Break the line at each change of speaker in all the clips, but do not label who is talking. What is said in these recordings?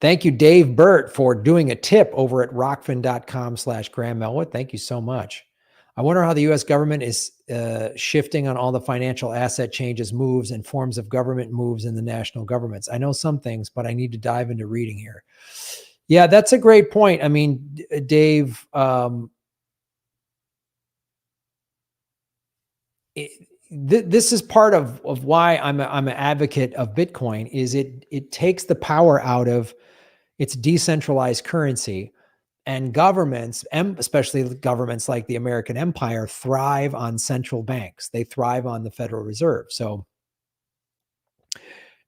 Thank you, Dave Burt, for doing a tip over at rockfin.com/Graham Elwood. Thank you so much. I wonder how the U.S. government is shifting on all the financial asset changes, moves, and forms of government moves in the national governments. I know some things, but I need to dive into reading here. Yeah, that's a great point. I mean, Dave, this is part of why I'm an advocate of Bitcoin. Is it takes the power out of its decentralized currency, and governments, especially governments like the American empire, thrive on central banks. They thrive on the Federal Reserve. So,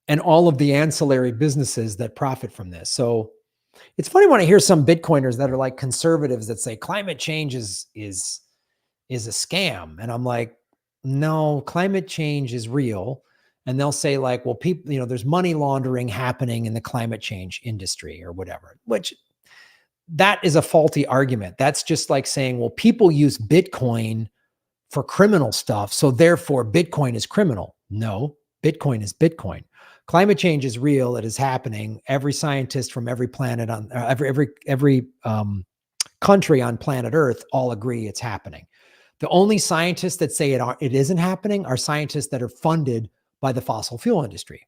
and all of the ancillary businesses that profit from this. So it's funny when I hear some Bitcoiners that are like conservatives that say climate change is a scam. And I'm like, no, climate change is real. And they'll say like, well, people, there's money laundering happening in the climate change industry or whatever, which that is a faulty argument. That's just like saying, well, people use Bitcoin for criminal stuff, so therefore Bitcoin is criminal. No, Bitcoin is Bitcoin. Climate change is real. It is happening. Every scientist from every planet on every country on planet Earth all agree it's happening. The only scientists that say it isn't happening are scientists that are funded by the fossil fuel industry,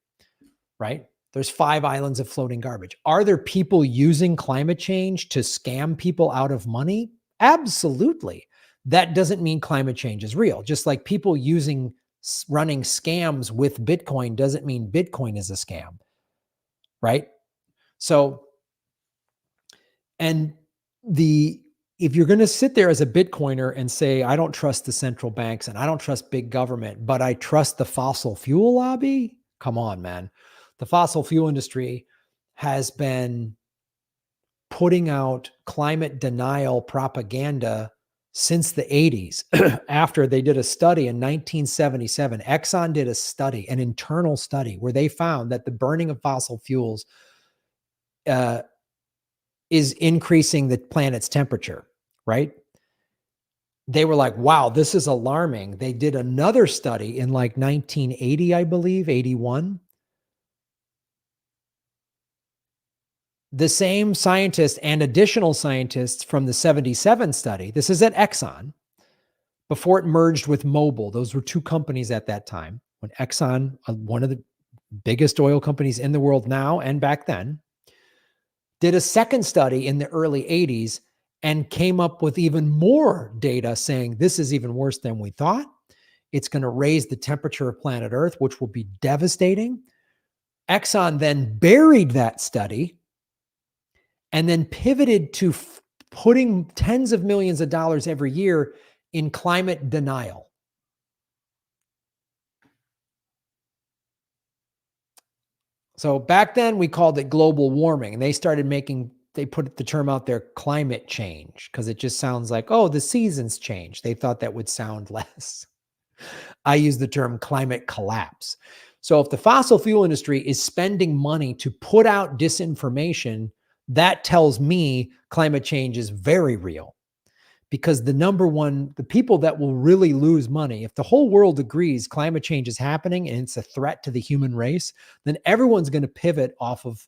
right? There's 5 islands of floating garbage. Are there people using climate change to scam people out of money? Absolutely. That doesn't mean climate change is real. Just like people running scams with Bitcoin doesn't mean Bitcoin is a scam, right? So, and if you're going to sit there as a Bitcoiner and say, I don't trust the central banks and I don't trust big government, but I trust the fossil fuel lobby, come on, man. The fossil fuel industry has been putting out climate denial propaganda since the 80s. After they did a study in 1977, Exxon did a study, an internal study, where they found that the burning of fossil fuels is increasing the planet's temperature, right? They were like, wow, this is alarming. They did another study in like 1980, I believe, 81. The same scientists and additional scientists from the 77 study, this is at Exxon, before it merged with Mobil. Those were 2 companies at that time. When Exxon, one of the biggest oil companies in the world now and back then, did a second study in the early 80s and came up with even more data saying this is even worse than we thought. It's going to raise the temperature of planet Earth, which will be devastating. Exxon then buried that study and then pivoted to putting tens of millions of dollars every year in climate denial. So back then we called it global warming, and they put the term out there, climate change, because it just sounds like, oh, the seasons change. They thought that would sound less. I use the term climate collapse. So if the fossil fuel industry is spending money to put out disinformation, that tells me climate change is very real. Because the people that will really lose money, if the whole world agrees climate change is happening and it's a threat to the human race, then everyone's going to pivot off of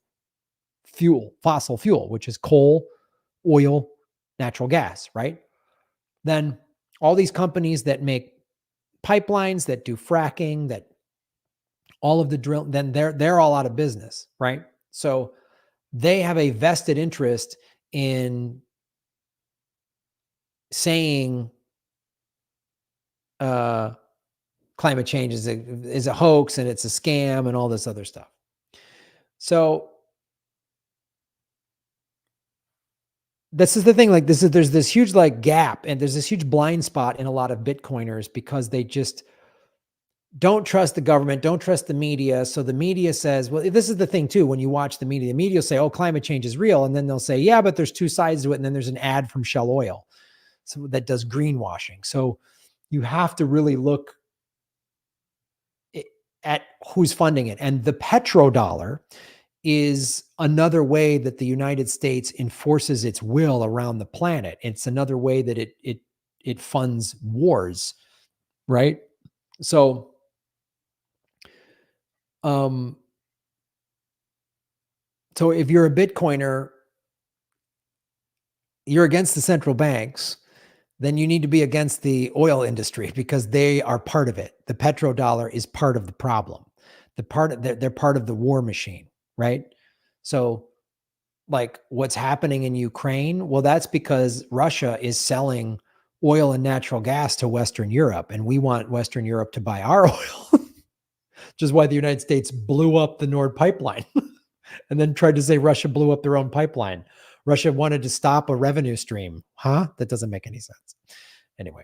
fossil fuel, which is coal, oil, natural gas, right? Then all these companies that make pipelines, that do fracking, that all of the drill, then they're all out of business, right? So they have a vested interest in saying climate change is a hoax and it's a scam and all this other stuff. So this is the thing, like there's this huge like gap, and there's this huge blind spot in a lot of Bitcoiners because they just don't trust the government, don't trust the media. So the media says, well, this is the thing too, when you watch the media will say, oh, climate change is real. And then they'll say, yeah, but there's 2 sides to it. And then there's an ad from Shell Oil. So that does greenwashing. So you have to really look at who's funding it. And the petrodollar is another way that the United States enforces its will around the planet. It's another way that it funds wars, right? So, So if you're a Bitcoiner, you're against the central banks, then you need to be against the oil industry because they are part of it. The petrodollar is part of the problem. They're part of the war machine, right? So like what's happening in Ukraine, well, that's because Russia is selling oil and natural gas to Western Europe, and we want Western Europe to buy our oil, which is why the United States blew up the Nord pipeline and then tried to say Russia blew up their own pipeline. Russia wanted to stop a revenue stream. Huh? That doesn't make any sense. Anyway.